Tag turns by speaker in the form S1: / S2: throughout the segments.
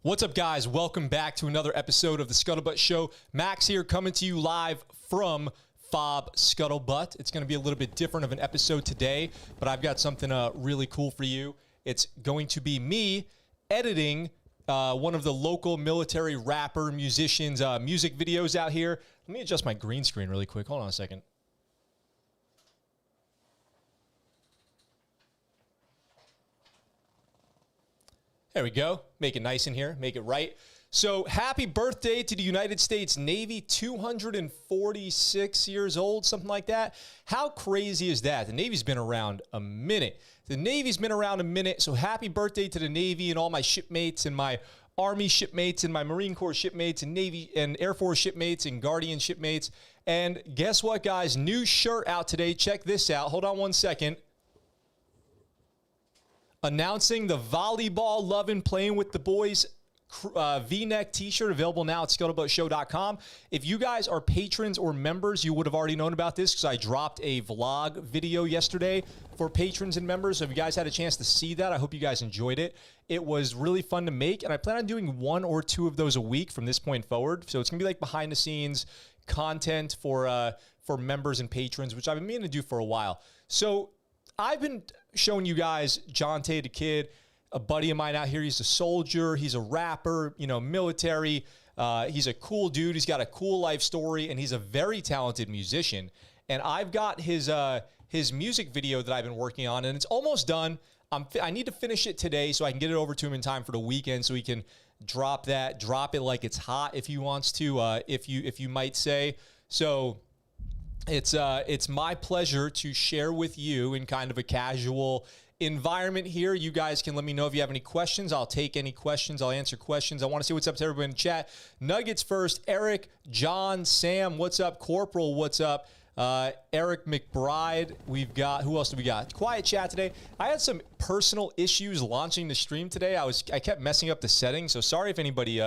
S1: What's up, guys? Welcome back to another episode of the ScuttleButt Show. Max here, coming to you live from Fob ScuttleButt. It's going to be a little bit different of an episode today, but I've got something really cool for you. It's going to be me editing one of the local military rapper musicians' music videos out here. Let me adjust my green screen really quick. Hold on a second. There we go. Make it nice in here. Make it right. So happy birthday to the United States Navy, 246 years old, something like that. How crazy is that? The Navy's been around a minute. The Navy's been around a minute, so happy birthday to the Navy and all my shipmates and my Army shipmates and my Marine Corps shipmates and Navy and Air Force shipmates and Guardian shipmates. And guess what, guys? New shirt out today. Check this out. Hold on one second. Announcing the volleyball loving playing with the boys V-neck t-shirt available now at ScuttleButtShow.com. If you guys are patrons or members, you would have already known about this because I dropped a vlog video yesterday for patrons and members. So if you guys had a chance to see that, I hope you guys enjoyed it. It was really fun to make, and I plan on doing 1 or 2 of those a week from this point forward. So it's gonna be like behind the scenes content for members and patrons, which I've been meaning to do for a while. So I've been showing you guys Jontea the Kid, a buddy of mine out here. He's a soldier. He's a rapper, you know, military. He's a cool dude. He's got a cool life story, and he's a very talented musician. And I've got his music video that I've been working on, and it's almost done. I need to finish it today so I can get it over to him in time for the weekend so he can drop it like it's hot if he wants to, if you might say. So it's my pleasure to share with you in kind of a casual environment here. You guys can let me know if you have any questions. I'll take any questions. I'll answer questions. I want to see what's up to everybody in the chat. Nuggets first. Eric, John, Sam, what's up? Corporal, what's up? Eric McBride. We've got, who else do we got? Quiet chat today. I had some personal issues launching the stream today. I kept messing up the settings, so sorry if anybody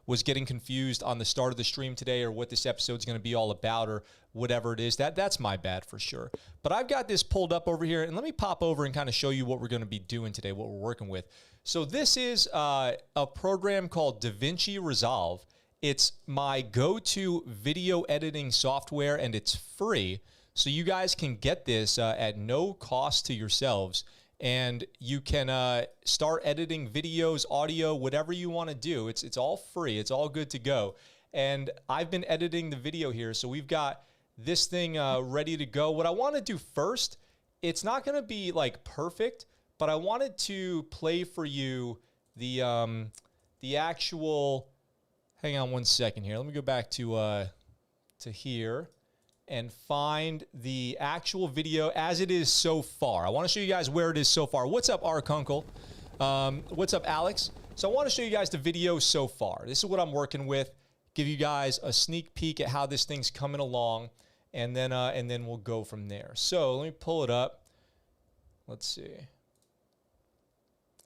S1: was getting confused on the start of the stream today or what this episode's going to be all about or whatever it is. That's my bad for sure. But I've got this pulled up over here, and let me pop over and kind of show you what we're going to be doing today, what we're working with. So this is a program called DaVinci Resolve. It's my go-to video editing software, and it's free. So you guys can get this at no cost to yourselves, and you can start editing videos, audio, whatever you want to do. It's all free. It's all good to go. And I've been editing the video here, so we've got this thing ready to go. What I want to do first, it's not going to be like perfect, but I wanted to play for you the actual. Hang on one second here. Let me go back to here and find the actual video as it is so far. I want to show you guys where it is so far. What's up, Arkunkel? What's up, Alex? So I want to show you guys the video so far. This is what I'm working with. Give you guys a sneak peek at how this thing's coming along, and then we'll go from there. So let me pull it up. Let's see.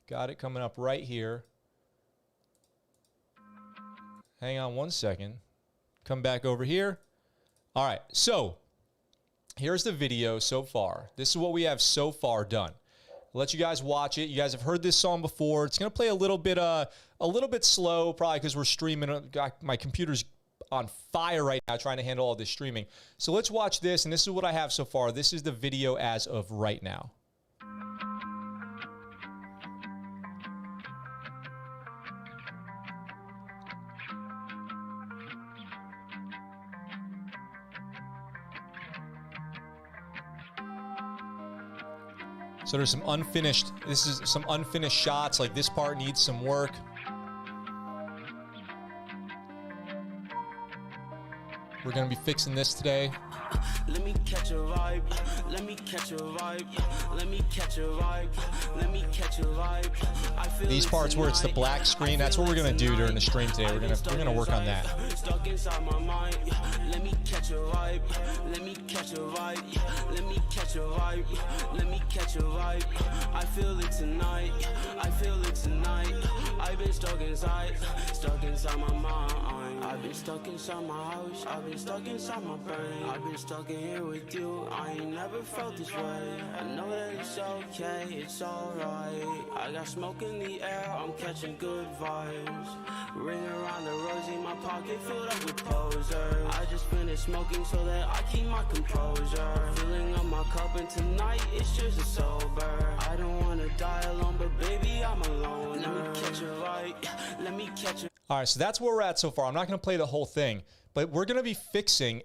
S1: Got it coming up right here. Hang on one second. Come back over here. All right, so here's the video so far. This is what we have so far done. I'll let you guys watch it. You guys have heard this song before. It's gonna play a little bit slow, probably because we're streaming. My computer's on fire right now trying to handle all this streaming. So let's watch this, and this is what I have so far. This is the video as of right now. So there's some unfinished shots, like this part needs some work. We're gonna be fixing this today.
S2: Let me catch a vibe. Let me catch a vibe. Let me catch a vibe. Let me catch a vibe. I feel
S1: these parts where it's the black screen, that's what we're gonna do during the stream today. We're gonna work on that.
S2: Stuck inside my mind. Let me catch a vibe. Let me catch a vibe. Let me catch a vibe. Let me catch a vibe. I feel it tonight. I feel it tonight. I've been stuck inside my mind. I've been stuck inside my house. I've been stuck inside my brain. I've been stuck in here with you. I ain't never felt this way. I know that it's it's okay, it's alright. I got smoke in the air, I'm catching good vibes. Ring around the rosy, my pocket filled up with posers. I just finished smoking so that I keep my composure. Filling up my cup and tonight it's just a sober. I don't wanna die alone, but baby I'm alone. Let me catch a vibe, let me catch a...
S1: All right, so that's where we're at so far. I'm not going to play the whole thing, but we're going to be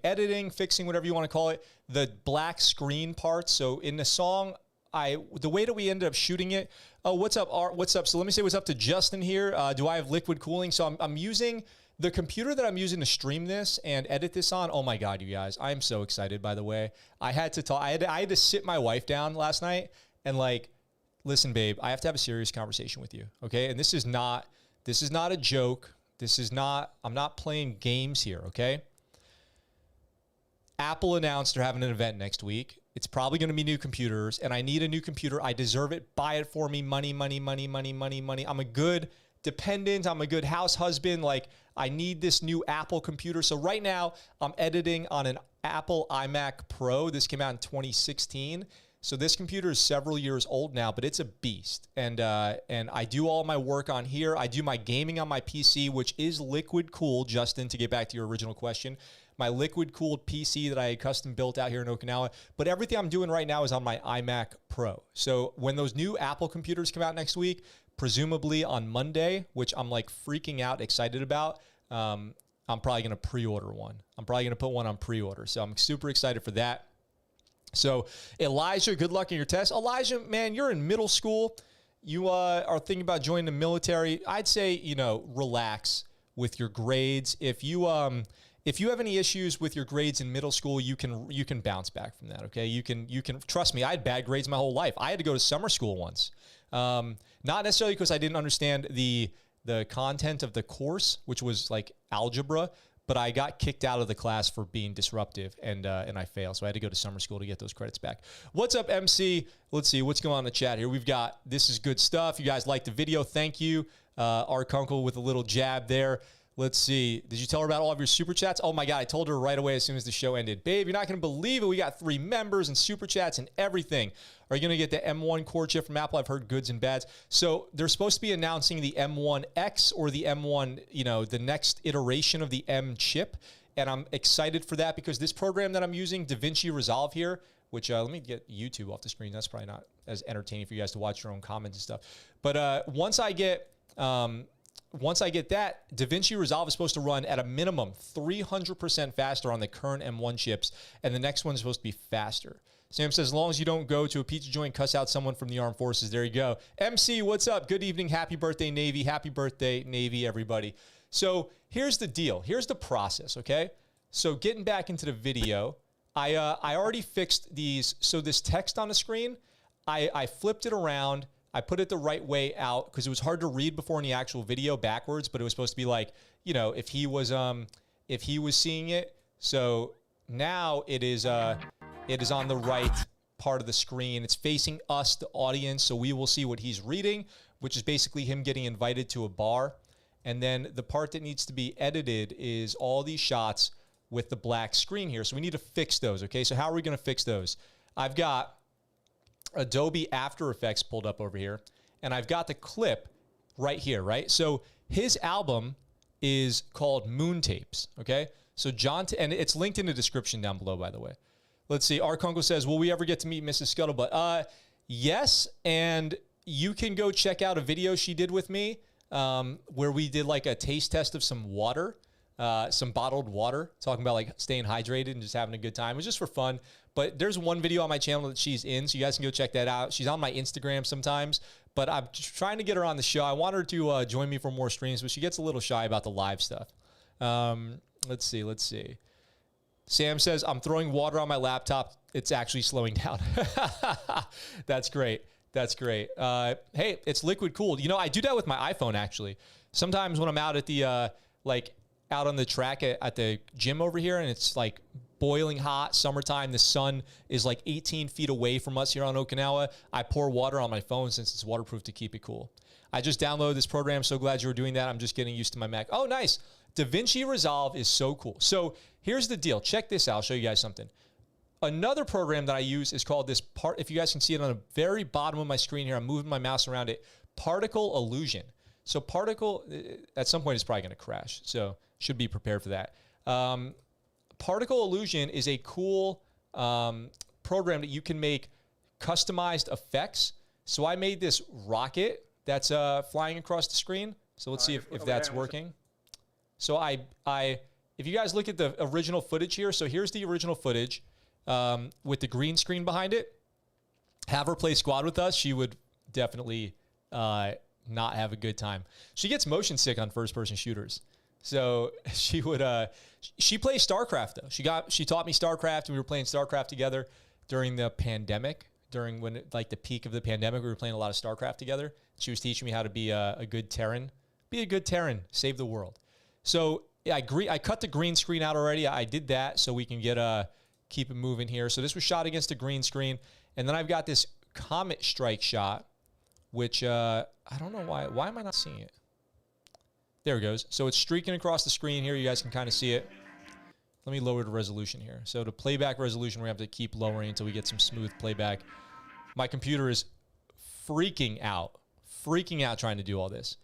S1: editing, whatever you want to call it, the black screen parts. So in the song, the way that we ended up shooting it, oh, what's up, Art? What's up? So let me say what's up to Justin here. Do I have liquid cooling? So I'm using the computer that I'm using to stream this and edit this on. Oh my God, you guys, I'm so excited, by the way. I had to talk, I had to sit my wife down last night and like, listen, babe, I have to have a serious conversation with you, okay? And this is not a joke. I'm not playing games here, okay? Apple announced they're having an event next week. It's probably going to be new computers, and I need a new computer. I deserve it. Buy it for me. Money, money, money, money, money, money. I'm a good dependent. I'm a good house husband. Like, I need this new Apple computer. So right now, I'm editing on an Apple iMac Pro. This came out in 2016. So this computer is several years old now, but it's a beast. And I do all my work on here. I do my gaming on my PC, which is liquid cooled, Justin, to get back to your original question. My liquid cooled PC that I custom built out here in Okinawa. But everything I'm doing right now is on my iMac Pro. So when those new Apple computers come out next week, presumably on Monday, which I'm like freaking out excited about, I'm probably going to pre-order one. I'm probably going to put one on pre-order. So I'm super excited for that. So Elijah, good luck in your test. Elijah, man, you're in middle school. You are thinking about joining the military. I'd say, relax with your grades. If you have any issues with your grades in middle school, you can bounce back from that. Okay, you can trust me. I had bad grades my whole life. I had to go to summer school once. Not necessarily because I didn't understand the content of the course, which was like algebra. But I got kicked out of the class for being disruptive, and I failed. So I had to go to summer school to get those credits back. What's up, MC? Let's see what's going on in the chat here. We've got, this is good stuff. You guys liked the video. Thank you. Ark Uncle with a little jab there. Let's see. Did you tell her about all of your super chats? Oh my God, I told her right away as soon as the show ended. Babe, you're not going to believe it. We got 3 members and super chats and everything. Are you going to get the M1 core chip from Apple? I've heard goods and bads. So they're supposed to be announcing the M1X or the M1, the next iteration of the M chip. And I'm excited for that because this program that I'm using, DaVinci Resolve here, which let me get YouTube off the screen. That's probably not as entertaining for you guys to watch your own comments and stuff. But once I get that, DaVinci Resolve is supposed to run at a minimum 300% faster on the current M1 chips, and the next one is supposed to be faster. Sam says, as long as you don't go to a pizza joint, cuss out someone from the armed forces. There you go. MC, what's up? Good evening. Happy birthday, Navy. Happy birthday, Navy, everybody. So here's the deal. Here's the process, okay? So getting back into the video, I already fixed these. So this text on the screen, I flipped it around. I put it the right way out because it was hard to read before in the actual video backwards, but it was supposed to be like, if he was seeing it. So now it is on the right part of the screen. It's facing us, the audience, so we will see what he's reading, which is basically him getting invited to a bar. And then the part that needs to be edited is all these shots with the black screen here. So we need to fix those, okay? So how are we going to fix those? I've got Adobe After Effects pulled up over here, and I've got the clip right here, right? So his album is called Moon Tapes, okay? So and it's linked in the description down below, by the way. Let's see. Arkunkel says, will we ever get to meet Mrs. ScuttleButt? Yes, and you can go check out a video she did with me where we did like a taste test of some water, some bottled water, talking about like staying hydrated and just having a good time. It was just for fun. But there's one video on my channel that she's in, so you guys can go check that out. She's on my Instagram sometimes, but I'm trying to get her on the show. I want her to join me for more streams, but she gets a little shy about the live stuff. Let's see. Sam says, I'm throwing water on my laptop. It's actually slowing down. That's great. Hey, it's liquid cooled. I do that with my iPhone, actually. Sometimes when I'm out at the, out on the track at the gym over here, and it's like boiling hot, summertime, the sun is like 18 feet away from us here on Okinawa, I pour water on my phone since it's waterproof to keep it cool. I just downloaded this program. So glad you were doing that. I'm just getting used to my Mac. Oh, nice. DaVinci Resolve is so cool. So here's the deal. Check this out. I'll show you guys something. Another program that I use is called this part. If you guys can see it on the very bottom of my screen here, I'm moving my mouse around it. Particle illusion. So particle, at some point, it's probably going to crash. So should be prepared for that. Particle illusion is a cool program that you can make customized effects. So I made this rocket that's flying across the screen. So let's see if that's working. So if you guys look at the original footage here, so here's the original footage with the green screen behind it. Have her play squad with us. She would definitely not have a good time. She gets motion sick on first-person shooters. So she would, she plays StarCraft though. She taught me StarCraft, and we were playing StarCraft together during the pandemic. During the peak of the pandemic, we were playing a lot of StarCraft together. She was teaching me how to be a good Terran. Be a good Terran, save the world. So yeah, I cut the green screen out already. I did that so we can keep it moving here. So this was shot against a green screen, and then I've got this comet strike shot, which I don't know why. Why am I not seeing it? There it goes. So it's streaking across the screen here. You guys can kind of see it. Let me lower the resolution here. So the playback resolution, we're going to have to keep lowering until we get some smooth playback. My computer is freaking out trying to do all this.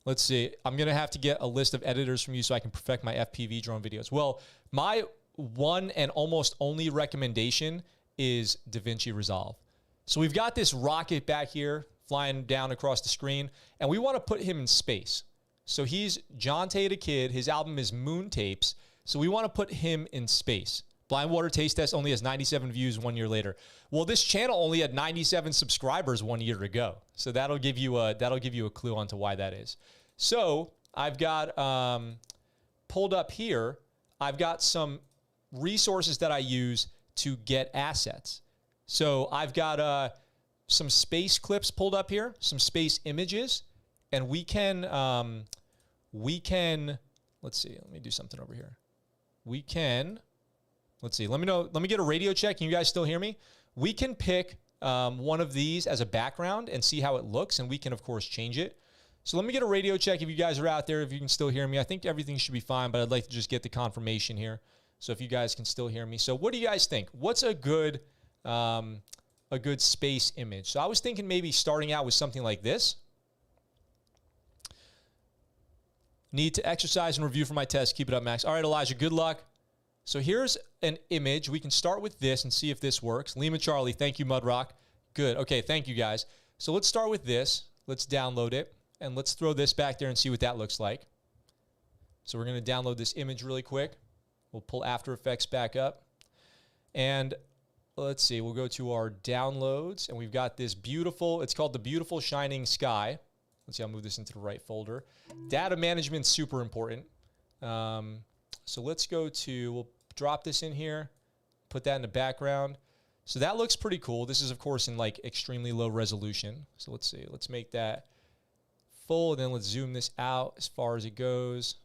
S1: Let's see. I'm going to have to get a list of editors from you so I can perfect my FPV drone videos. Well, my one and almost only recommendation is DaVinci Resolve. So we've got this rocket back here flying down across the screen, and we want to put him in space. So he's Jontea the Kid. His album is Moon Tapes. So we want to put him in space. Blind Water Taste Test only has 97 views 1 year later. Well, this channel only had 97 subscribers 1 year ago. So that'll give you a clue onto why that is. So I've got pulled up here. I've got some resources that I use to get assets. So I've got some space clips pulled up here, some space images, and we can let's see. Let me do something over here. Let's see. Let me get a radio check. Can you guys still hear me? We can pick one of these as a background and see how it looks, and we can, of course, change it. So let me get a radio check if you guys are out there, if you can still hear me. I think everything should be fine, but I'd like to just get the confirmation here. So if you guys can still hear me. So what do you guys think? What's a good space image? So I was thinking maybe starting out with something like this. Need to exercise and review for my test. Keep it up, Max. All right, Elijah, good luck. So here's an image. We can start with this and see if this works. Lima Charlie, thank you, Mudrock. Good. Okay, thank you, guys. So let's start with this. Let's download it, and let's throw this back there and see what that looks like. So we're going to download this image really quick. We'll pull After Effects back up. And let's see. We'll go to our downloads, and we've got this beautiful, it's called The Beautiful Shining Sky. Let's see, I'll move this into the right folder. Data management's super important. So let's we'll drop this in here, put that in the background. So that looks pretty cool. This is, of course, in like extremely low resolution. So let's see, let's make that full, and then let's zoom this out as far as it goes.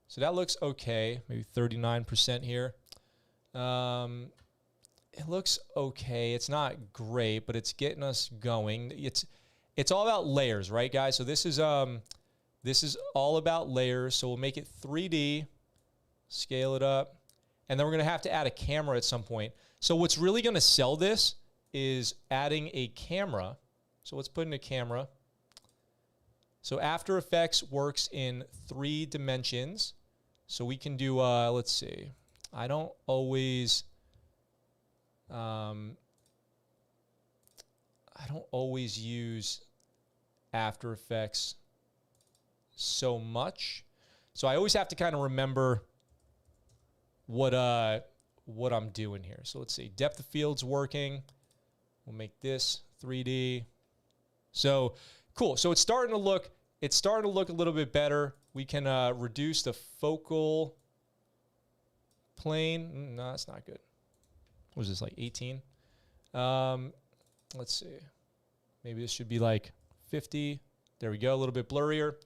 S1: So that looks okay, maybe 39% here. It looks okay. It's not great, but it's getting us going. It's all about layers, right, guys? So this is all about layers. So we'll make it 3D, scale it up, and then we're going to have to add a camera at some point. So what's really going to sell this is adding a camera. So let's put in a camera. So After Effects works in 3 dimensions. So we can do, let's see. I don't always use After Effects so much. So I always have to kind of remember what I'm doing here. So let's see. Depth of field's working. We'll make this 3D. So cool. So it's starting to look a little bit better. We can reduce the focal plane. No, that's not good. What was this, like 18? Let's see. Maybe this should be like 50. There we go, a little bit blurrier.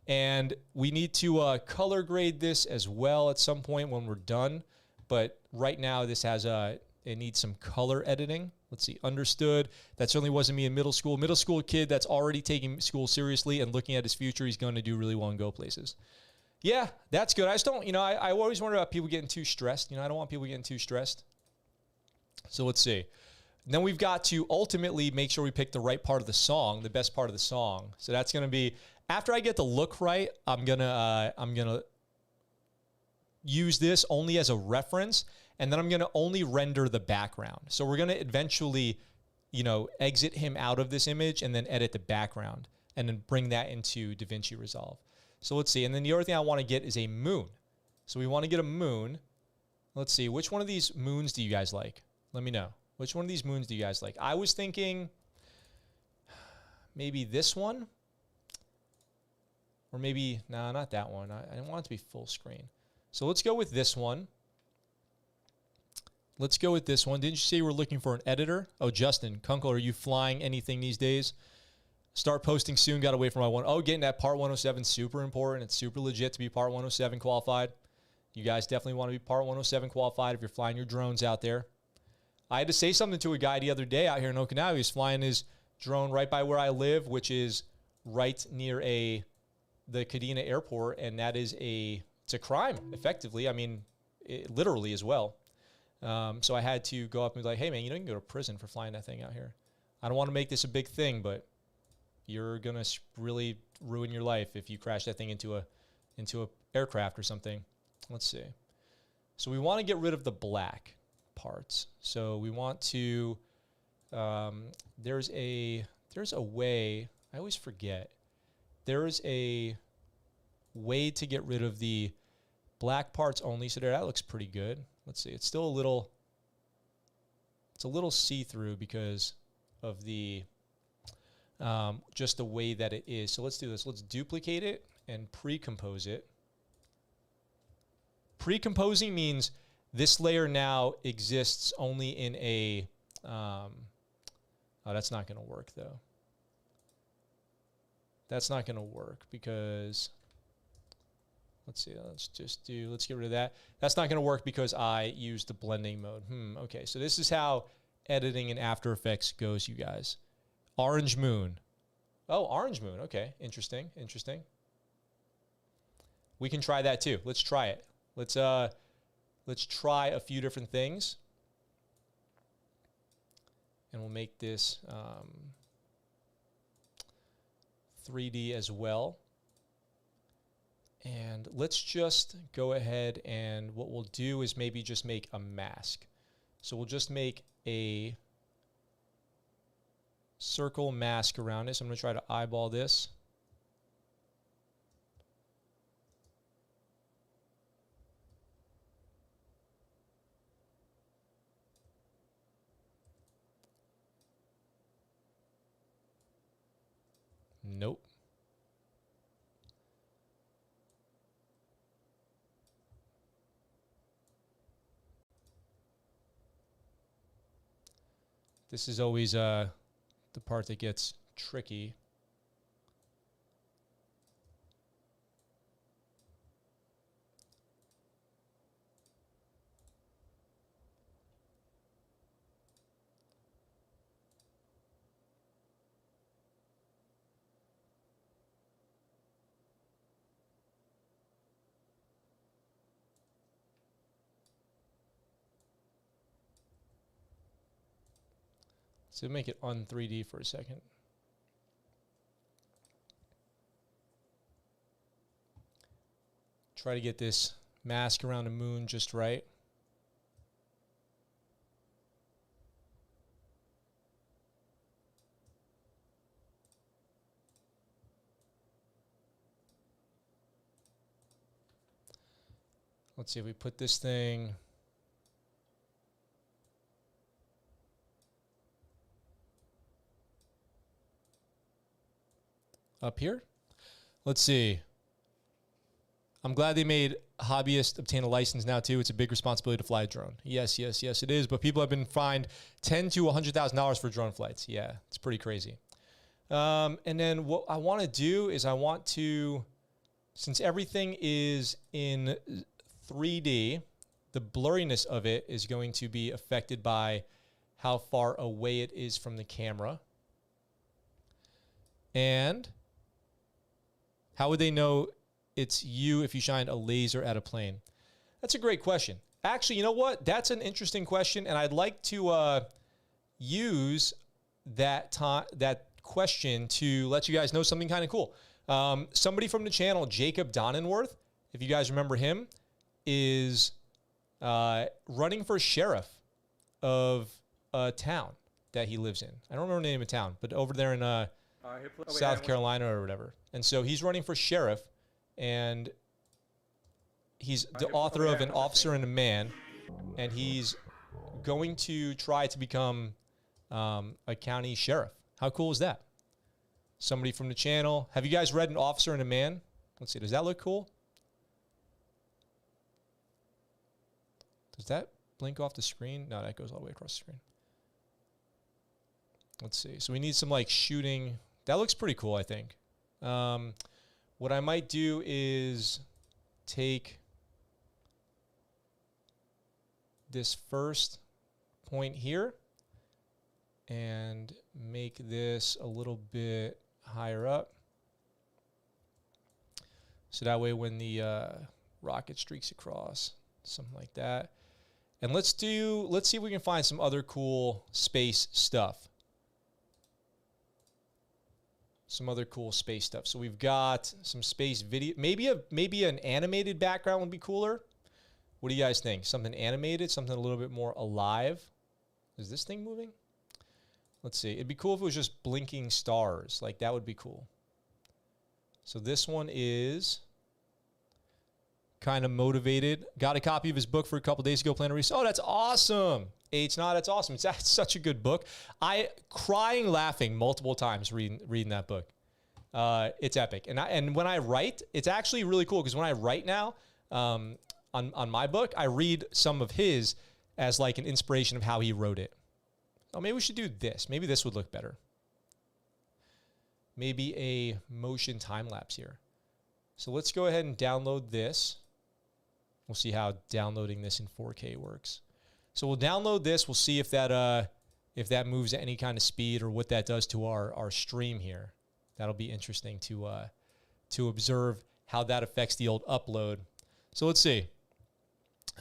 S1: And we need to color grade this as well at some point when we're done. But right now, this has it needs some color editing. Let's see, understood. That certainly wasn't me in middle school. Middle school kid that's already taking school seriously and looking at his future, he's going to do really well and go places. Yeah, that's good. I just don't, I always wonder about people getting too stressed. I don't want people getting too stressed. So let's see. Then we've got to ultimately make sure we pick the right part of the song, the best part of the song. So that's going to be, after I get the look right, I'm going to use this only as a reference, and then I'm going to only render the background. So we're going to eventually, exit him out of this image and then edit the background and then bring that into DaVinci Resolve. So let's see. And then the other thing I want to get is a moon. So we want to get a moon. Let's see. Which one of these moons do you guys like? Let me know. Which one of these moons do you guys like? I was thinking maybe this one. Or maybe, no, not that one. I didn't want it to be full screen. So let's go with this one. Let's go with this one. Didn't you say you were looking for an editor? Oh, Justin, Kunkel, are you flying anything these days? Start posting soon. Got away from my one. Oh, getting that Part 107, super important. It's super legit to be Part 107 qualified. You guys definitely want to be Part 107 qualified if you're flying your drones out there. I had to say something to a guy the other day out here in Okinawa. He was flying his drone right by where I live, which is right near the Kadena airport, and that is it's a crime, effectively. I mean, literally as well. So I had to go up and be like, hey, man, you can go to prison for flying that thing out here. I don't want to make this a big thing, but you're going to really ruin your life if you crash that thing into a aircraft or something. Let's see. So we want to get rid of the black parts. So we want to, there's a way, I always forget. There's a way to get rid of the black parts only. So there, that looks pretty good. Let's see. It's still a little see-through because of the, just the way that it is. So let's do this. Let's duplicate it and pre-compose it. Pre-composing means this layer now exists only in a, oh, that's not going to work though. That's not going to work because, let's see, let's get rid of that. That's not going to work because I used the blending mode. Okay, so this is how editing in After Effects goes, you guys. Orange moon. Oh, orange moon. Okay, interesting. We can try that too. Let's try it. Let's try a few different things. And we'll make this 3D as well. And let's just go ahead and what we'll do is maybe just make a mask. So we'll just make a circle mask around it. So I'm going to try to eyeball this. Nope. This is always the part that gets tricky. So make it on 3D for a second. Try to get this mask around the moon just right. Let's see if we put this thing up here. Let's see. I'm glad they made hobbyists obtain a license now too. It's a big responsibility to fly a drone. Yes, it is. But people have been fined $10,000 to $100,000 for drone flights. Yeah, it's pretty crazy. And then what I want to do is I want to, since everything is in 3D, the blurriness of it is going to be affected by how far away it is from the camera. And how would they know it's you if you shine a laser at a plane? That's a great question. Actually, you know what? That's an interesting question, and I'd like to use that question to let you guys know something kind of cool. Somebody from the channel, Jacob Donenworth, if you guys remember him, is running for sheriff of a town that he lives in. I don't remember the name of town, but over there in South Carolina or whatever. And so he's running for sheriff, and he's the author of An Officer and a Man, and he's going to try to become a county sheriff. How cool is that? Somebody from the channel. Have you guys read An Officer and a Man? Let's see. Does that look cool? Does that blink off the screen? No, that goes all the way across the screen. Let's see. So we need some like shooting. That looks pretty cool, I think. What I might do is take this first point here and make this a little bit higher up. So that way when the rocket streaks across, something like that. And let's see if we can find some other cool space stuff. Some other cool space stuff. So we've got some space video. Maybe an animated background would be cooler. What do you guys think? Something animated, something a little bit more alive. Is this thing moving? Let's see. It'd be cool if it was just blinking stars. Like, that would be cool. So this one is kind of motivated. Got a copy of his book for a couple days ago. Plan to read. Oh, that's awesome. That's awesome. That's such a good book. I crying, laughing multiple times reading that book. It's epic. And when I write, it's actually really cool because when I write now on my book, I read some of his as like an inspiration of how he wrote it. Oh, maybe we should do this. Maybe this would look better. Maybe a motion time lapse here. So let's go ahead and download this. We'll see how downloading this in 4K works. So we'll download this. We'll see if that moves at any kind of speed or what that does to our stream here. That'll be interesting to observe how that affects the old upload. So let's see.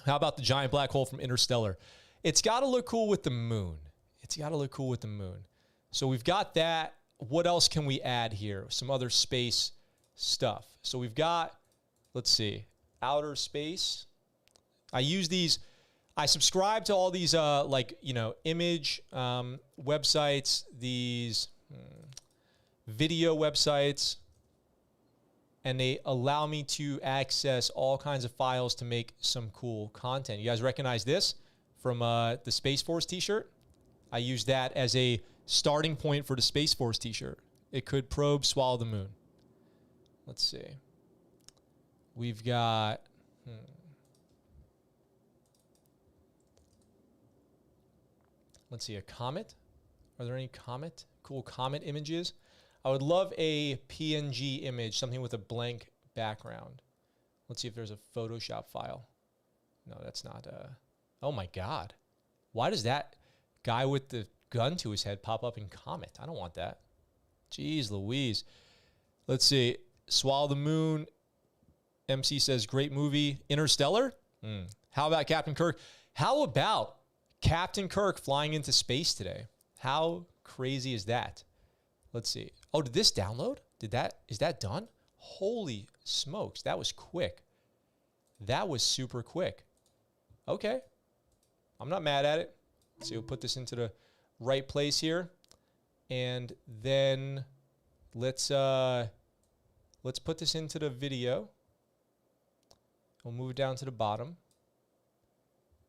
S1: How about the giant black hole from Interstellar? It's got to look cool with the moon. It's got to look cool with the moon. So we've got that. What else can we add here? Some other space stuff. So we've got, let's see, outer space. I subscribe to all these image websites, these video websites, and they allow me to access all kinds of files to make some cool content. You guys recognize this from the Space Force t-shirt? I use that as a starting point for the Space Force t-shirt. It could probe, swallow the moon. Let's see. We've got... Let's see, a comet. Are there any cool comet images? I would love a PNG image, something with a blank background. Let's see if there's a Photoshop file. No, that's not. Oh my God. Why does that guy with the gun to his head pop up in Comet? I don't want that. Jeez Louise. Let's see. Swallow the Moon. MC says, great movie. Interstellar? How about Captain Kirk? How about Captain Kirk flying into space today? How crazy is that? Let's see. Oh, did this download? Is that done? Holy smokes. That was quick. That was super quick. Okay. I'm not mad at it. So we'll put this into the right place here. And then let's put this into the video. We'll move it down to the bottom.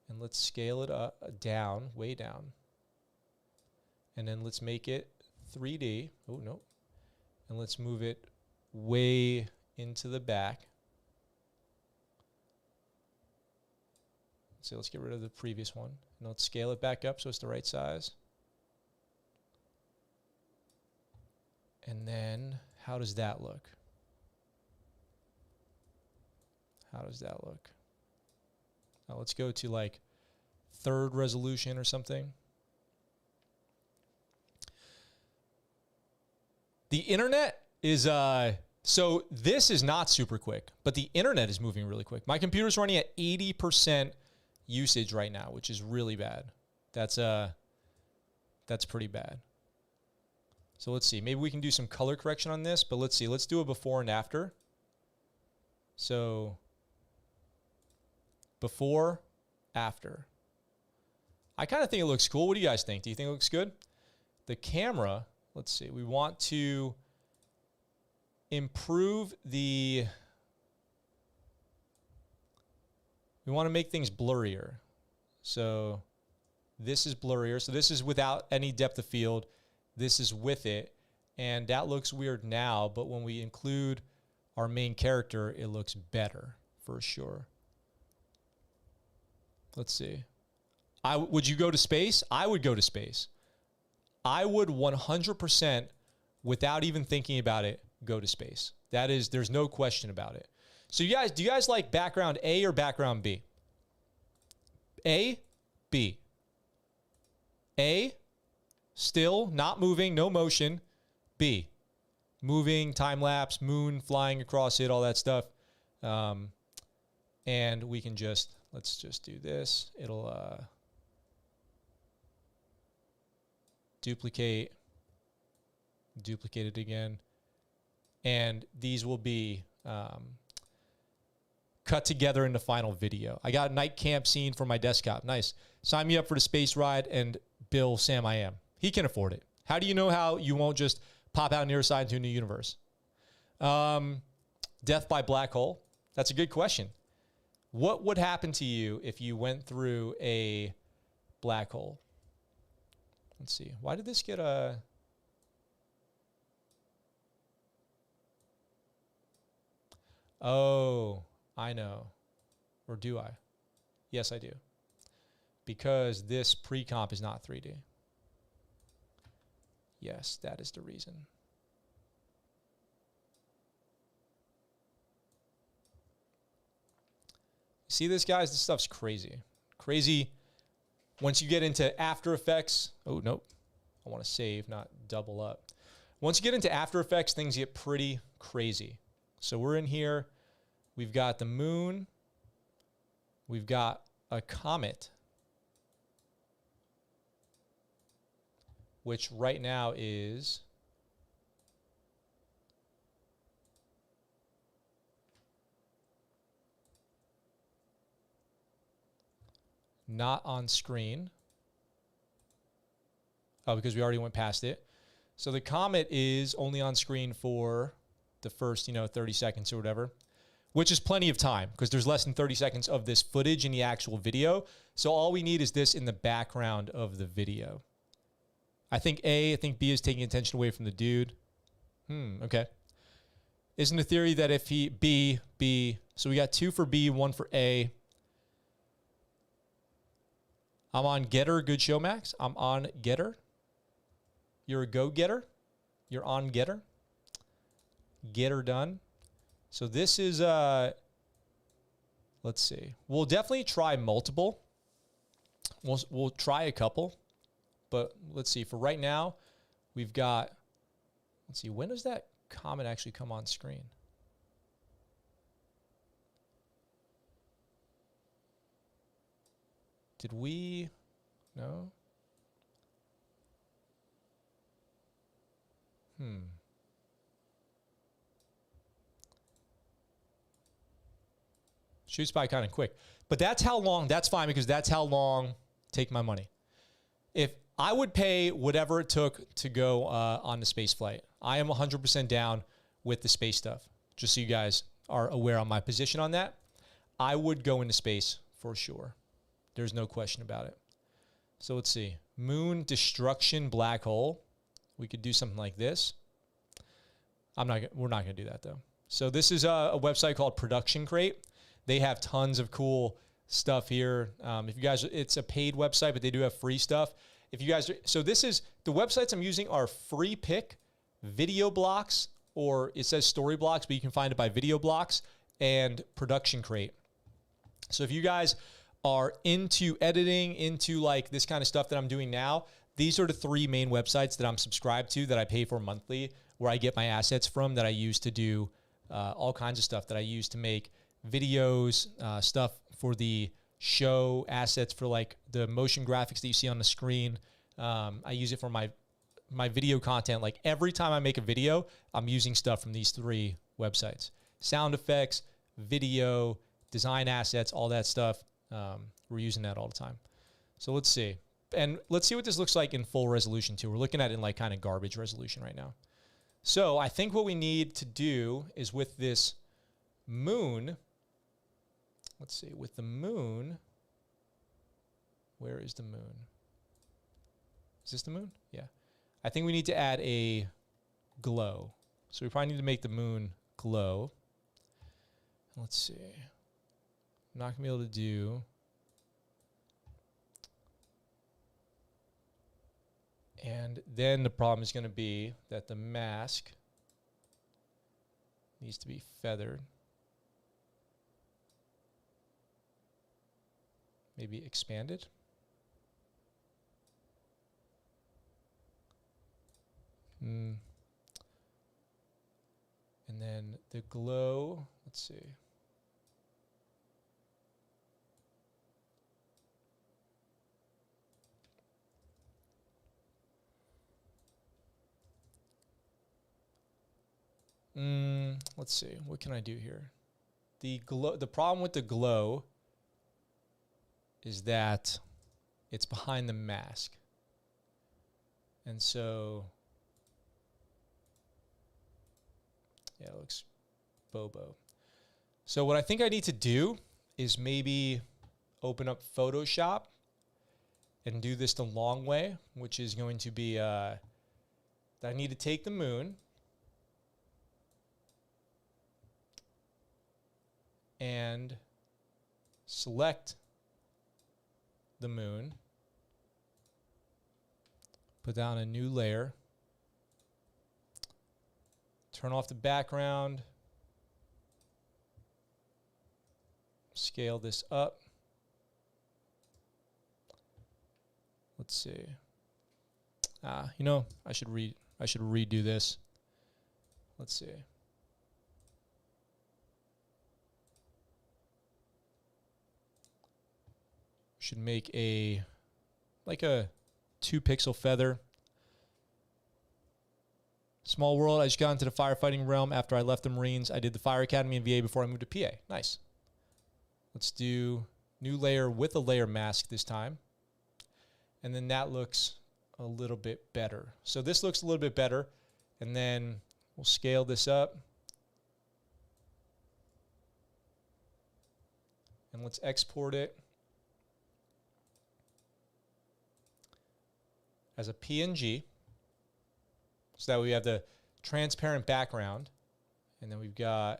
S1: And let's scale it up, down, way down. And then let's make it 3D. Oh, no. And let's move it way into the back. So let's get rid of the previous one. And let's scale it back up so it's the right size. And then, how does that look? How does that look? Now let's go to like 3rd resolution or something. The internet is So this is not super quick, but the internet is moving really quick. My computer's running at 80% usage right now, which is really bad. That's pretty bad. So let's see. Maybe we can do some color correction on this, but let's see. Let's do a before and after. So before, after. I kind of think it looks cool. What do you guys think? Do you think it looks good? The camera, let's see. We want to improve we want to make things blurrier. So this is blurrier. So this is without any depth of field. This is with it. And that looks weird now, but when we include our main character, it looks better for sure. Let's see. Would you go to space? I would go to space. I would 100%, without even thinking about it, go to space. There's no question about it. So do you guys like background A or background B? A, B. A, still, not moving, no motion. B, moving, time lapse, moon flying across it, all that stuff. And we can let's just do this. It'll duplicate it again. And these will be cut together in the final video. I got a night camp scene for my desktop. Nice. Sign me up for the space ride, and Bill, Sam, I am. He can afford it. How do you know how you won't just pop out on your side into a new universe? Death by black hole. That's a good question. What would happen to you if you went through a black hole? Let's see. Why did this get a... Oh, I know. Or do I? Yes, I do. Because this pre-comp is not 3D. Yes, that is the reason. See this, guys? This stuff's crazy. Crazy. Once you get into After Effects, oh, nope. I want to save, not double up. Once you get into After Effects, things get pretty crazy. So we're in here. We've got the moon. We've got a comet, which right now is not on screen. Oh, because we already went past it. So the comet is only on screen for the first, 30 seconds or whatever, which is plenty of time because there's less than 30 seconds of this footage in the actual video. So all we need is this in the background of the video. I think B is taking attention away from the dude. Okay. Isn't the theory that if B, so we got 2 for B, 1 for A. I'm on Getter. Good show, Max. I'm on Getter. You're a go-getter. You're on Getter. Getter done. So this is, let's see. We'll definitely try multiple. We'll try a couple. But let's see. For right now, we've got, let's see. When does that comment actually come on screen? Did we? No? Shoots by kind of quick. But that's how long, that's fine because that's how long, take my money. If I would pay whatever it took to go on the space flight. I am 100% down with the space stuff. Just so you guys are aware on my position on that. I would go into space for sure. There's no question about it. So let's see. Moon destruction black hole. We could do something like this. We're not going to do that though. So this is a website called Production Crate. They have tons of cool stuff here. If you guys, it's a paid website, but they do have free stuff. If you guys, so this is, the websites I'm using are Free Pick, Video Blocks, or it says Story Blocks, but you can find it by Video Blocks, and Production Crate. So if you guys are into editing, into like this kind of stuff that I'm doing now, these are the 3 main websites that I'm subscribed to that I pay for monthly where I get my assets from that I use to do all kinds of stuff that I use to make videos, stuff for the show, assets for like the motion graphics that you see on the screen. I use it for my video content. Like every time I make a video, I'm using stuff from these 3 websites: sound effects, video, design assets, all that stuff. We're using that all the time. So let's see. And let's see what this looks like in full resolution too. We're looking at it in like kind of garbage resolution right now. So I think what we need to do is with this moon, let's see, with the moon, where is the moon? Is this the moon? Yeah. I think we need to add a glow. So we probably need to make the moon glow. Let's see. I'm not going to be able to do... And then the problem is going to be that the mask needs to be feathered. Maybe expanded. And then the glow, let's see. Let's see. What can I do here? The glow. The problem with the glow is that it's behind the mask, and so yeah, it looks bobo. So what I think I need to do is maybe open up Photoshop and do this the long way, which is going to be that I need to take the moon and select the moon, put down a new layer, turn off the background, scale this up. Let's see. You know, I should redo this. Let's see. Should make like a 2-pixel feather. Small world. I just got into the firefighting realm after I left the Marines. I did the Fire Academy in VA before I moved to PA. Nice. Let's do new layer with a layer mask this time. And then that looks a little bit better. So this looks a little bit better. And then we'll scale this up. And let's export it as a PNG. So that we have the transparent background. And then we've got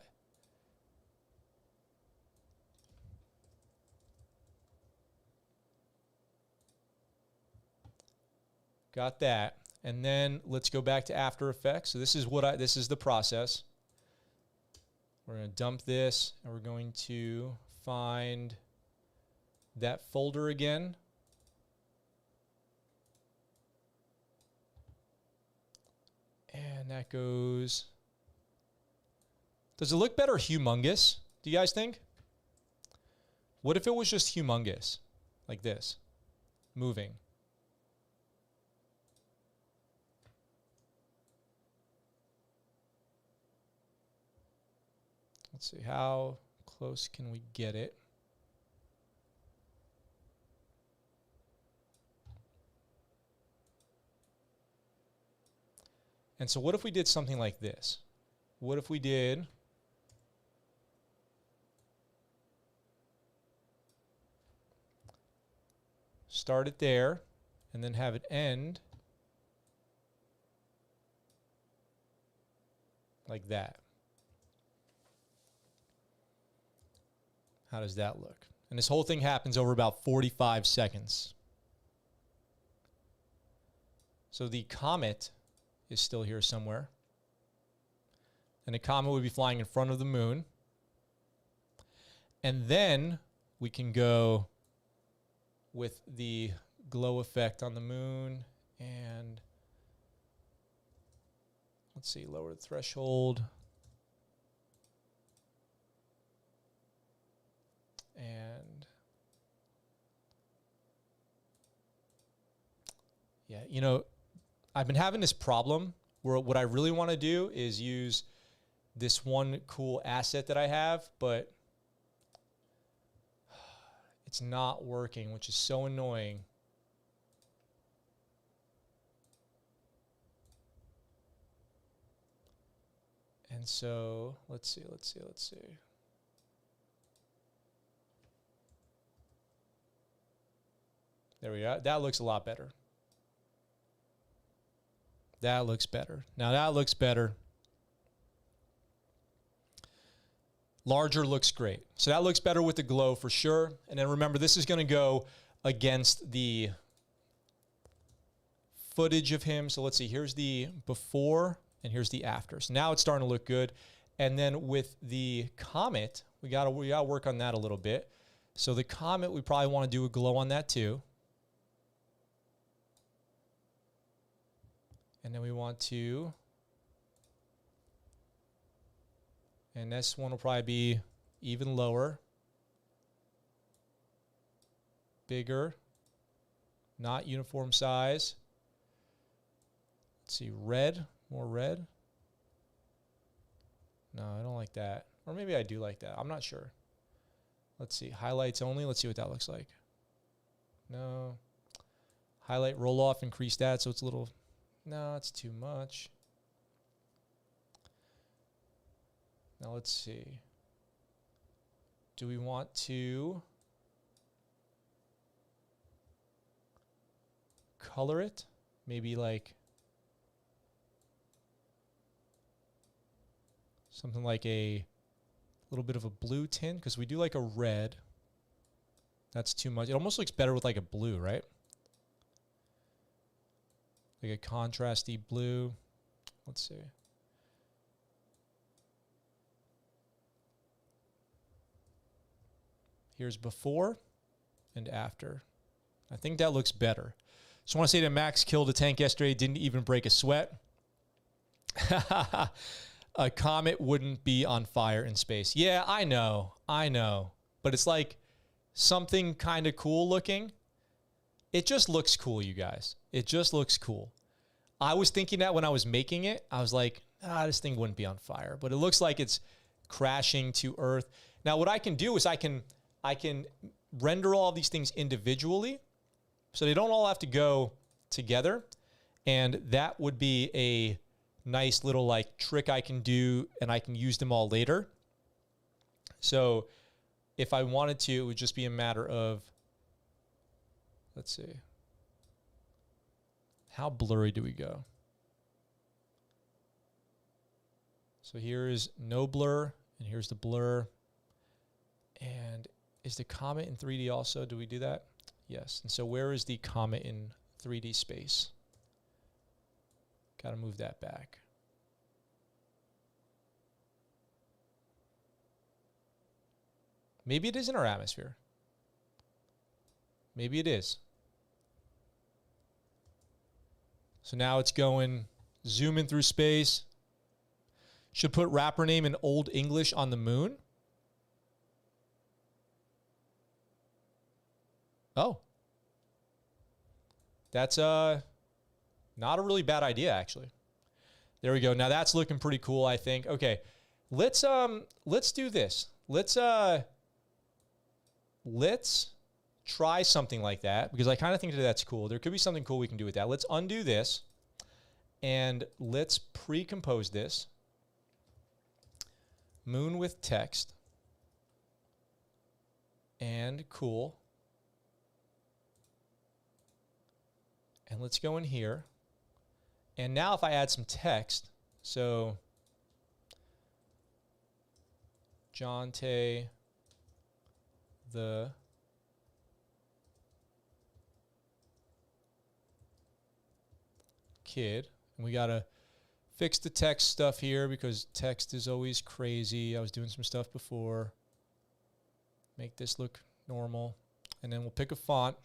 S1: that. And then let's go back to After Effects. So this is this is the process. We're going to dump this and we're going to find that folder again. And that goes... Does it look better humongous? Do you guys think? What if it was just humongous? Like this. Moving. Let's see. How close can we get it? And so what if we did something like this? What if we did start it there and then have it end like that? How does that look? And this whole thing happens over about 45 seconds. So the comet is still here somewhere. And a comet would be flying in front of the moon. And then we can go with the glow effect on the moon and Let's see, lower the threshold. And yeah, you know, I've been having this problem where what I really want to do is use this one cool asset that I have, but it's not working, which is so annoying. And so let's see. There we go. That looks a lot better. That looks better. Now that looks better. Larger looks great. So that looks better with the glow for sure. And then remember, this is going to go against the footage of him. So let's see. Here's the before and here's the after. So now it's starting to look good. And then with the comet, we gotta work on that a little bit. So the comet, we probably want to do a glow on that too. And then we want to, and this one will probably be even lower, bigger, not uniform size. Let's see, red, more red. No, I don't like that. Or maybe I do like that. I'm not sure. Let's see, highlights only. Let's see what that looks like. No. Highlight, roll off, increase that so it's a little... No, it's too much. Now let's see. Do we want to color it? Maybe like something like a little bit of a blue tint, because we do like a red. That's too much. It almost looks better with like a blue, right? Like a contrasty blue. Let's see. Here's before and after. I think that looks better. Just want to say that Max killed a tank yesterday, didn't even break a sweat. A comet wouldn't be on fire in space. Yeah, I know. But it's like something kind of cool looking. It just looks cool, you guys. It just looks cool. I was thinking that when I was making it. I was like, this thing wouldn't be on fire. But it looks like it's crashing to Earth. Now, what I can do is I can render all of these things individually, so they don't all have to go together. And that would be a nice little like trick I can do, and I can use them all later. So if I wanted to, it would just be a matter of, let's see. How blurry do we go? So here is no blur, and here's the blur. And is the comet in 3D also? Do we do that? Yes. And so where is the comet in 3D space? Got to move that back. Maybe it is in our atmosphere. Maybe it is. So now it's going, zoom in through space. Should put rapper name in Old English on the moon. Oh. That's not a really bad idea, actually. There we go. Now that's looking pretty cool, I think. Okay. Let's do this. Let's try something like that, because I kind of think that that's cool. There could be something cool we can do with that. Let's undo this and let's pre-compose this. Moon with text. And cool. And let's go in here. And now if I add some text, so Jontea the Kid. And we got to fix the text stuff here because text is always crazy. I was doing some stuff before. Make this look normal. And then we'll pick a font.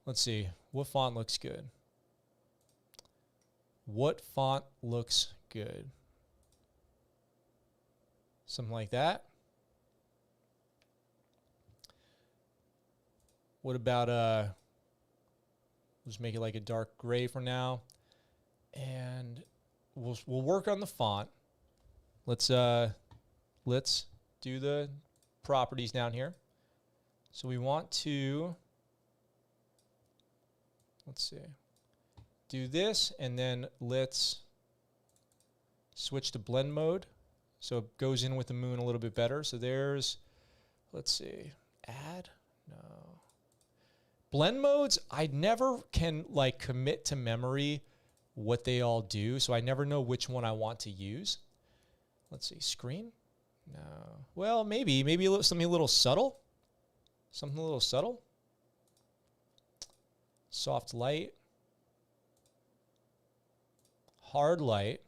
S1: Let's see. What font looks good? What font looks good? Something like that. What about, we'll just make it like a dark gray for now. And we'll work on the font. Let's do the properties down here. So we want to, let's see, do this, and then let's switch to blend mode so it goes in with the moon a little bit better. So there's, let's see, add, no. Blend modes, I never can like commit to memory what they all do, so I never know which one I want to use. Let's see, screen? No. Well, maybe something a little subtle. Something a little subtle. Soft light. Hard light.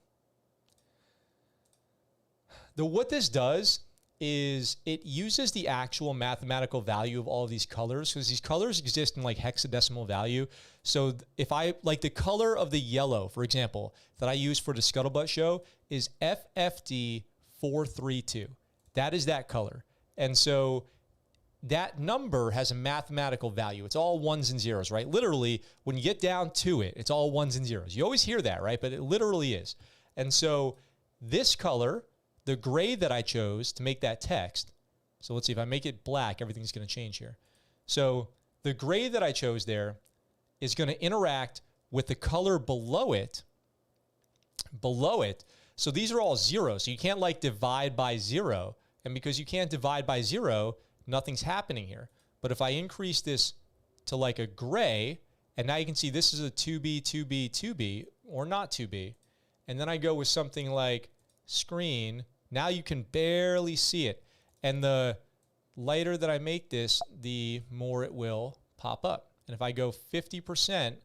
S1: What this does is it uses the actual mathematical value of all of these colors, because these colors exist in like hexadecimal value. So if I, like the color of the yellow, for example, that I use for the ScuttleButt show is FFD432. That is that color. And so that number has a mathematical value. It's all ones and zeros, right? Literally, when you get down to it, it's all ones and zeros. You always hear that, right? But it literally is. And so this color, the gray that I chose to make that text, so let's see, if I make it black, everything's going to change here. So the gray that I chose there is going to interact with the color below it. So these are all zeros. So you can't like divide by 0. And because you can't divide by 0, nothing's happening here. But if I increase this to like a gray, and now you can see this is a 2B, 2B, 2B, or not 2B. And then I go with something like screen. Now you can barely see it. And the lighter that I make this, the more it will pop up. And if I go 50%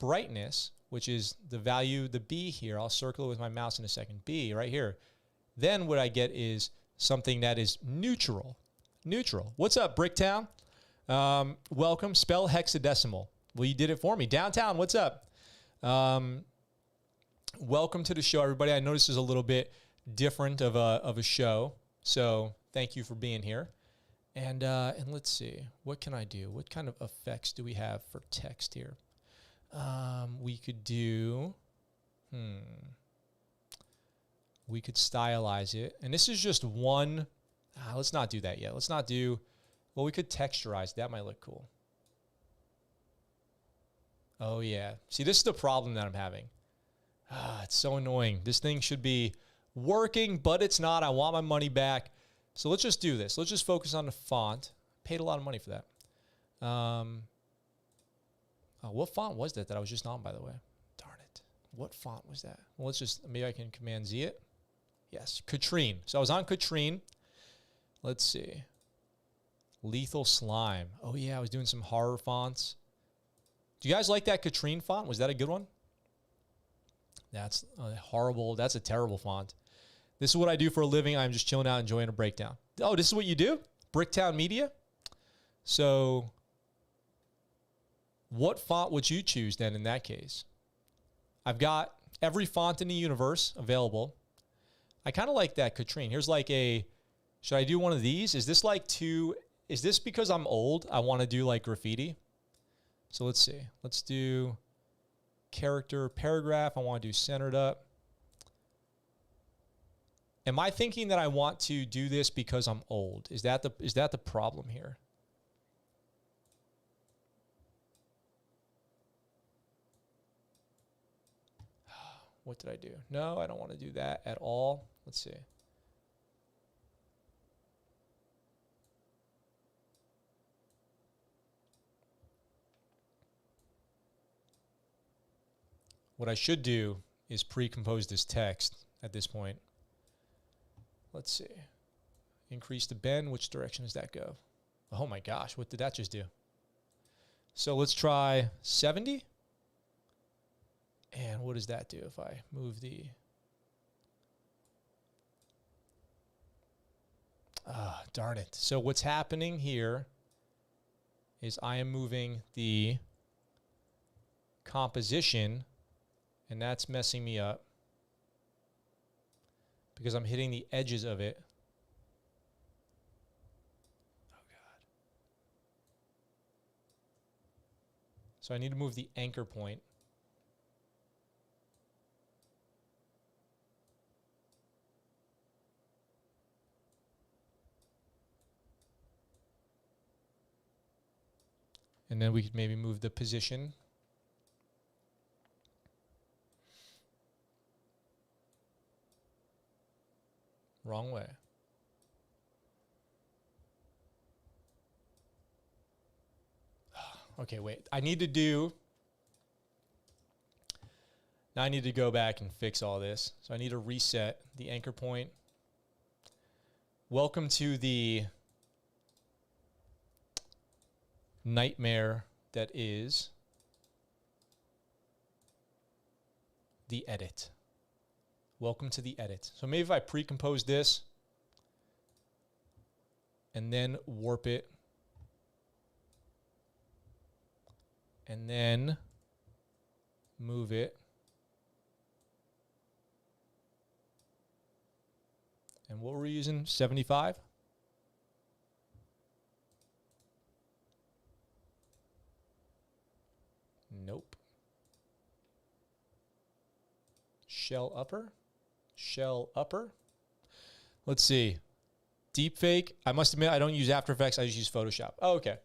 S1: brightness, which is the value, the B here, I'll circle it with my mouse in a second, B right here. Then what I get is something that is neutral. Neutral. What's up, Bricktown? Welcome. Spell hexadecimal. Well, you did it for me. Downtown, what's up? Welcome to the show, everybody. I know this is a little bit different of a show, so thank you for being here. And let's see, what can I do? What kind of effects do we have for text here? We could do, we could stylize it. And this is just one, let's not do that yet. Let's not do, well, we could texturize. That might look cool. Oh, yeah. See, this is the problem that I'm having. It's so annoying. This thing should be working, but it's not. I want my money back. So let's just do this. Let's just focus on the font. Paid a lot of money for that. What font was that I was just on, by the way? Darn it. What font was that? Well, let's just, maybe I can Command Z it. Yes, Katrine. So I was on Katrine. Let's see. Lethal Slime. Oh, yeah, I was doing some horror fonts. Do you guys like that Katrine font? Was that a good one? That's a horrible, that's a terrible font. This is what I do for a living. I'm just chilling out, enjoying a breakdown. Oh, this is what you do? Bricktown Media? So what font would you choose then in that case? I've got every font in the universe available. I kind of like that Katrine. Here's like a, should I do one of these? Is this like too, is this because I'm old? I want to do like graffiti. So let's see. Let's do character paragraph. I want to do centered up. Am I thinking that I want to do this because I'm old? Is that the problem here? What did I do? No, I don't want to do that at all. Let's see. What I should do is pre-compose this text at this point. Let's see. Increase the bend. Which direction does that go? Oh my gosh, what did that just do? So let's try 70. And what does that do if I move the... darn it. So what's happening here is I am moving the composition, And that's messing me up because I'm hitting the edges of it. Oh, God. So I need to move the anchor point. And then we could maybe move the position. Wrong way. Okay, wait. Now I need to go back and fix all this. So I need to reset the anchor point. Welcome to the nightmare that is the edit. Welcome to the edit. So maybe if I pre-compose this and then warp it and then move it and what were we using? 75? Nope. Shell upper. Let's see. Deepfake. I must admit, I don't use After Effects. I just use Photoshop. Oh, okay.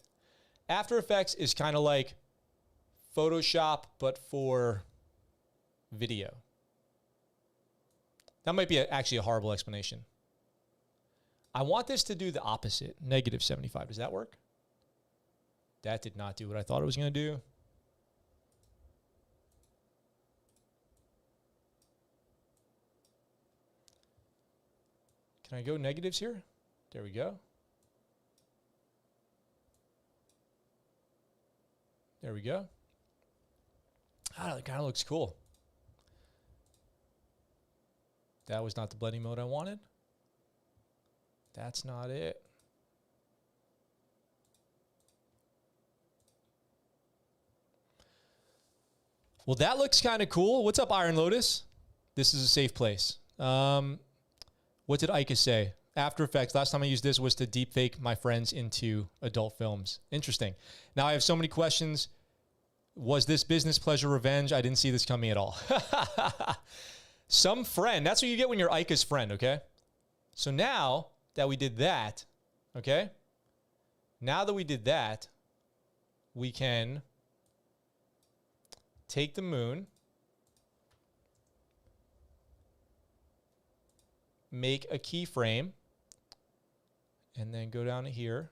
S1: After Effects is kind of like Photoshop, but for video. That might be actually a horrible explanation. I want this to do the opposite, negative 75. Does that work? That did not do what I thought it was going to do. Can I go negatives here? There we go. There we go. Ah, that kind of looks cool. That was not the blending mode I wanted. That's not it. Well, that looks kind of cool. What's up, Iron Lotus? This is a safe place. What did Ika say? After Effects, last time I used this was to deepfake my friends into adult films. Interesting. Now I have so many questions. Was this business, pleasure, revenge? I didn't see this coming at all. Some friend. That's what you get when you're Ika's friend, okay? So now that we did that, okay? Now that we did that, we can take the moon, make a keyframe, and then go down to here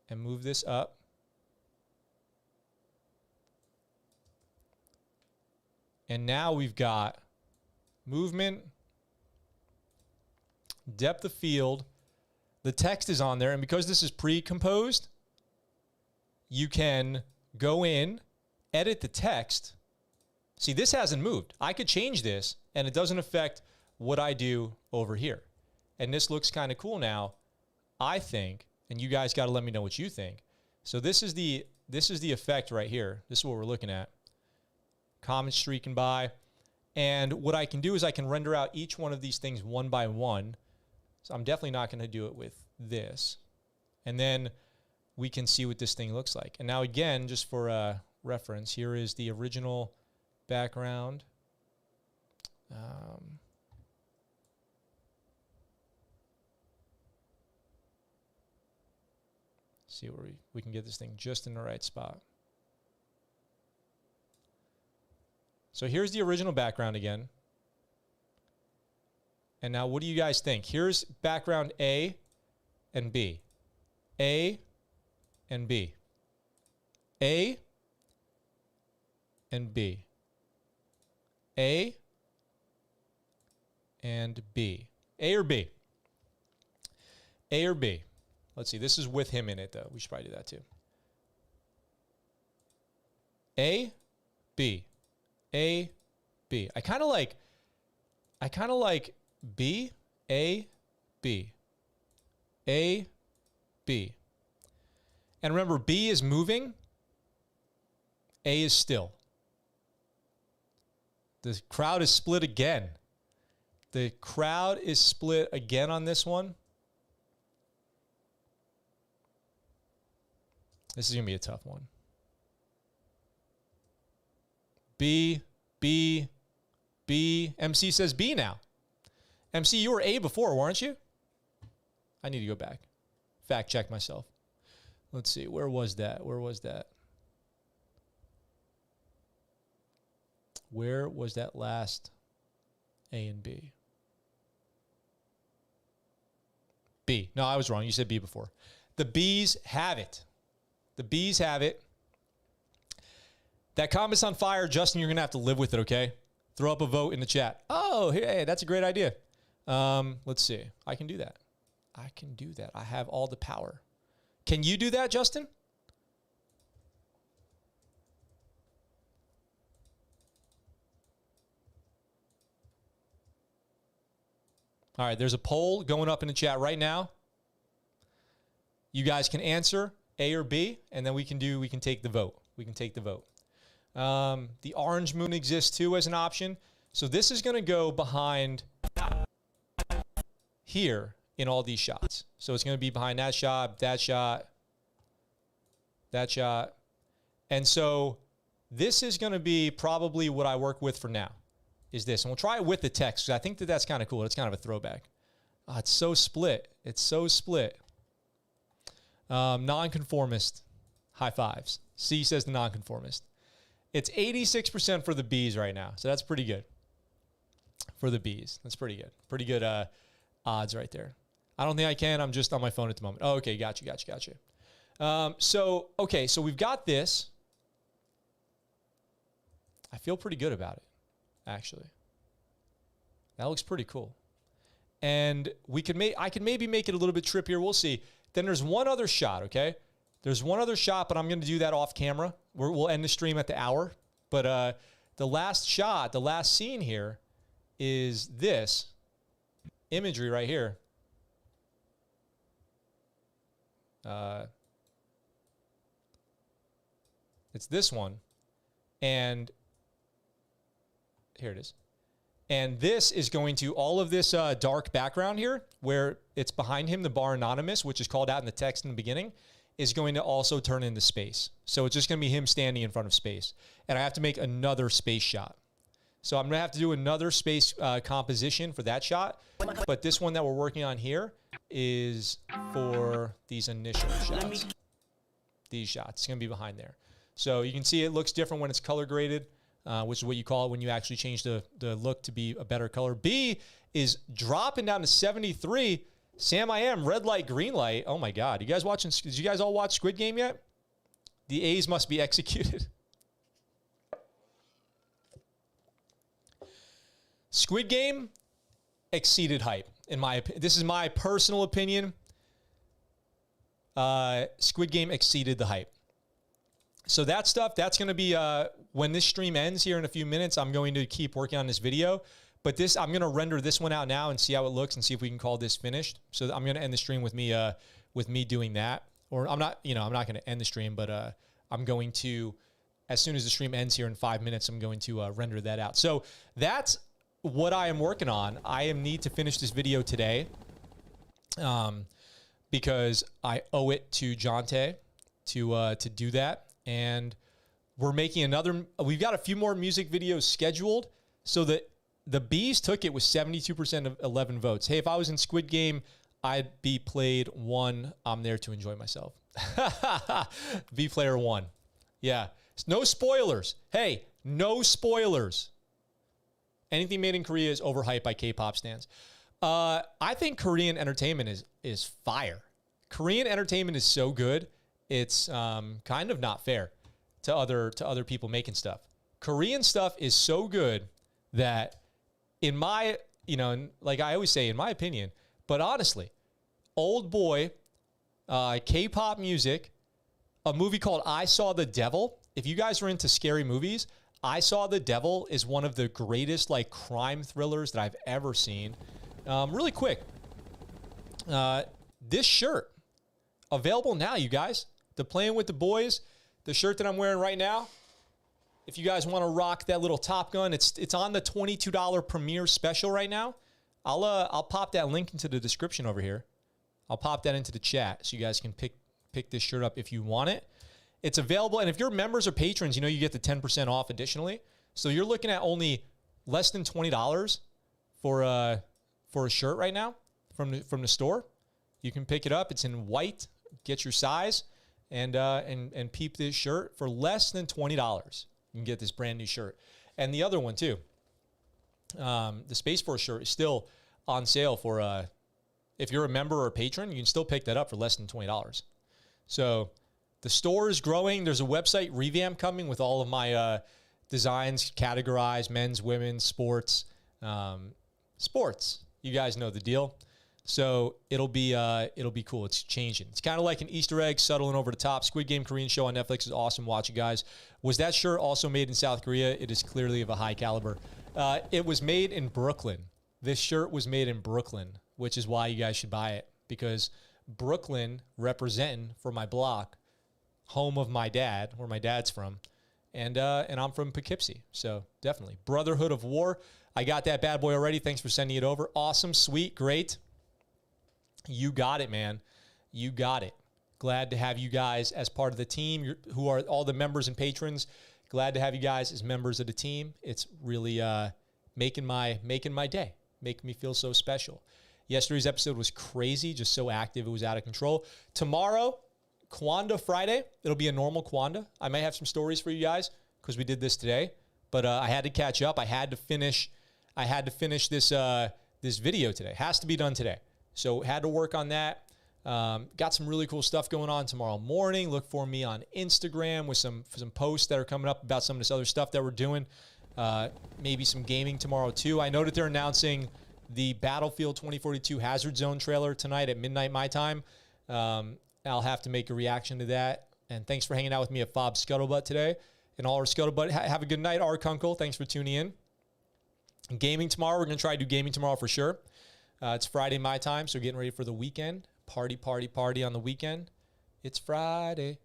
S1: and move this up. And now we've got movement, depth of field, the text is on there, and because this is pre-composed, you can go in, edit the text. See, this hasn't moved. I could change this, and it doesn't affect what I do over here. And this looks kind of cool now, I think, and you guys got to let me know what you think. So this is the effect right here. This is what we're looking at. Comments streaking by. And what I can do is I can render out each one of these things one by one. So I'm definitely not going to do it with this. And then we can see what this thing looks like. And now again, just for reference, here is the original background. See where we can get this thing just in the right spot. So here's the original background again. And now what do you guys think? Here's background A and B. A and B. A and B. A and B. A or B? A or B? Let's see. This is with him in it, though. We should probably do that, too. A, B. A, B. I kind of like B, A, B. A, B. And remember, B is moving. A is still. The crowd is split again. The crowd is split again on this one. This is going to be a tough one. B. MC says B now. MC, you were A before, weren't you? I need to go back. Fact check myself. Let's see. Where was that? Where was that last A and B? B. No, I was wrong. You said B before. The B's have it. The B's have it. That comment's on fire. Justin, you're going to have to live with it, okay? Throw up a vote in the chat. Oh, hey, that's a great idea. Let's see. I can do that. I can do that. I have all the power. Can you do that, Justin? All right, there's a poll going up in the chat right now. You guys can answer A or B, and then we can take the vote. We can take the vote. The orange moon exists too as an option. So this is going to go behind here in all these shots. So it's going to be behind that shot, that shot, that shot. And so this is going to be probably what I work with for now, is this. And we'll try it with the text, because I think that that's kind of cool. It's kind of a throwback. Oh, it's so split. It's so split. Nonconformist, high fives. C says the nonconformist. It's 86% for the B's right now. So that's pretty good for the B's. That's pretty good. Pretty good odds right there. I don't think I can. I'm just on my phone at the moment. Oh, okay. Got you. Okay. So we've got this. I feel pretty good about it, actually. That looks pretty cool. And I could maybe make it a little bit trippier. We'll see. Then there's one other shot, okay? There's one other shot, but I'm going to do that off camera. We'll end the stream at the hour. But the last shot, the last scene here is this imagery right here. It's this one. And here it is. And this is going to, all of this dark background here, where it's behind him, the bar anonymous, which is called out in the text in the beginning, is going to also turn into space. So it's just going to be him standing in front of space. And I have to make another space shot. So I'm going to have to do another space composition for that shot. But this one that we're working on here is for these initial shots. These shots. It's going to be behind there. So you can see it looks different when it's color graded, which is what you call it when you actually change the look to be a better color. B is dropping down to 73. Sam, I am. Red light, green light. Oh, my God. You guys watching? Did you guys all watch Squid Game yet? The A's must be executed. Squid Game exceeded hype, in my opinion. This is my personal opinion. Squid Game exceeded the hype. So that stuff, that's going to be, when this stream ends here in a few minutes, I'm going to keep working on this video. But this, I'm going to render this one out now and see how it looks and see if we can call this finished. So I'm going to end the stream with me doing that. Or I'm not going to end the stream, but I'm going to, as soon as the stream ends here in 5 minutes, I'm going to render that out. So that's what I am working on. I need to finish this video today because I owe it to Jontea to do that. And we're making another, we've got a few more music videos scheduled so that the Bees took it with 72% of 11 votes. Hey, if I was in Squid Game, I'd be played 1. I'm there to enjoy myself. B player 1. Yeah. No spoilers. Hey, no spoilers. Anything made in Korea is overhyped by K-pop stans. I think Korean entertainment is fire. Korean entertainment is so good. It's kind of not fair to other people making stuff. Korean stuff is so good that in my, like I always say, in my opinion, but honestly, old boy, K-pop music, a movie called I Saw the Devil. If you guys are into scary movies, I Saw the Devil is one of the greatest crime thrillers that I've ever seen. Really quick, this shirt available now, you guys. The Playing with the Boys, the shirt that I'm wearing right now, if you guys want to rock that little Top Gun, it's on the $22 Premier Special right now. I'll pop that link into the description over here. I'll pop that into the chat so you guys can pick this shirt up if you want it. It's available, and if you're members or patrons, you know you get the 10% off additionally. So you're looking at only less than $20 for a shirt right now from the store. You can pick it up. It's in white. Get your size and peep this shirt for less than $20. You can get this brand new shirt. And the other one too, the Space Force shirt is still on sale for if you're a member or a patron, you can still pick that up for less than $20. So the store is growing. There's a website revamp coming with all of my designs categorized: men's, women's, sports. Sports. You guys know the deal. So it'll be cool. It's changing. It's kind of like an Easter egg settling over the top. Squid Game Korean show on Netflix is awesome. Watch it, guys. Was that shirt also made in South Korea? It is clearly of a high caliber. It was made in Brooklyn. This shirt was made in Brooklyn, which is why you guys should buy it, because Brooklyn representing for my block, home of my dad, where my dad's from, and I'm from Poughkeepsie. So definitely Brotherhood of War. I got that bad boy already. Thanks for sending it over. Awesome, sweet, great. You got it, man. You got it. Glad to have you guys as part of the team, who are all the members and patrons. Glad to have you guys as members of the team. It's really making my day, making me feel so special. Yesterday's episode was crazy, just so active. It was out of control. Tomorrow, Kwanda Friday. It'll be a normal Kwanda. I might have some stories for you guys because we did this today, but I had to catch up. I had to finish this this video today. Has to be done today. So had to work on that. Got some really cool stuff going on tomorrow morning. Look for me on Instagram with some posts that are coming up about some of this other stuff that we're doing. Maybe some gaming tomorrow too. I know that they're announcing the Battlefield 2042 Hazard Zone trailer tonight at midnight my time. I'll have to make a reaction to that. And thanks for hanging out with me at Fob ScuttleButt today. And all our ScuttleButt, have a good night. Our Kunkel, thanks for tuning in. Gaming tomorrow. We're going to try to do gaming tomorrow for sure. It's Friday my time, so getting ready for the weekend. Party on the weekend. It's Friday.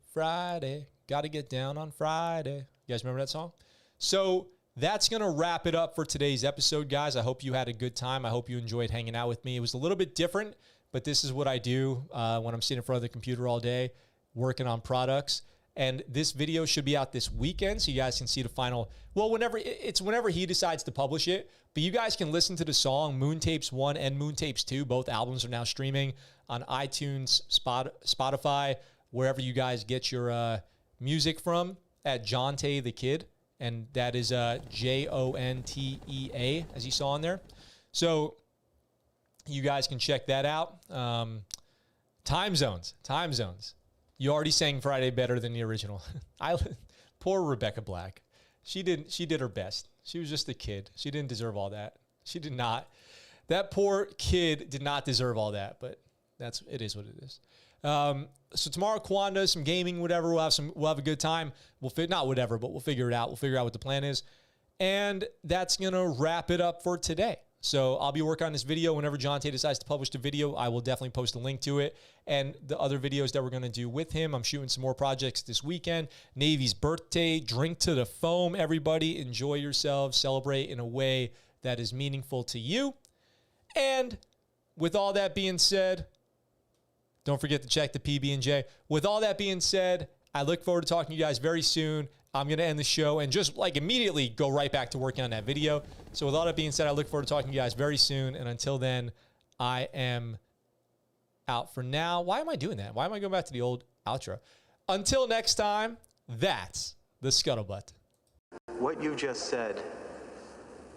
S1: Got to get down on Friday. You guys remember that song? So that's going to wrap it up for today's episode, guys. I hope you had a good time. I hope you enjoyed hanging out with me. It was a little bit different, but this is what I do when I'm sitting in front of the computer all day working on products. And this video should be out this weekend, so you guys can see the final. Well, whenever he decides to publish it. But you guys can listen to the song Moon Tapes 1 and Moon Tapes 2. Both albums are now streaming on iTunes, Spotify, wherever you guys get your music from, at Jontea the Kid. And that is Jontea, as you saw on there. So you guys can check that out. Time zones. You already sang Friday better than the original. Poor Rebecca Black. She did her best. She was just a kid. She didn't deserve all that. She did not. That poor kid did not deserve all that, but it is what it is. So tomorrow, Kwanda, some gaming, whatever. We'll have a good time. We'll figure it out. We'll figure out what the plan is. And that's going to wrap it up for today. So I'll be working on this video. Whenever Jontea decides to publish the video, I will definitely post a link to it. And the other videos that we're going to do with him. I'm shooting some more projects this weekend. Navy's birthday. Drink to the foam, everybody. Enjoy yourselves. Celebrate in a way that is meaningful to you. And with all that being said, don't forget to check the PB&J. With all that being said, I look forward to talking to you guys very soon. I'm going to end the show and just immediately go right back to working on that video. So with all that being said, I look forward to talking to you guys very soon. And until then, I am out for now. Why am I doing that? Why am I going back to the old outro? Until next time, that's the ScuttleButt.
S3: What you just said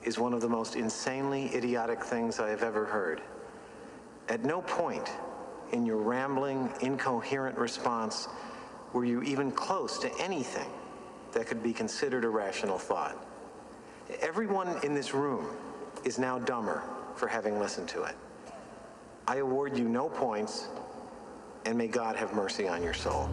S3: is one of the most insanely idiotic things I have ever heard. At no point in your rambling, incoherent response were you even close to anything that could be considered a rational thought. Everyone in this room is now dumber for having listened to it. I award you no points, and may God have mercy on your soul.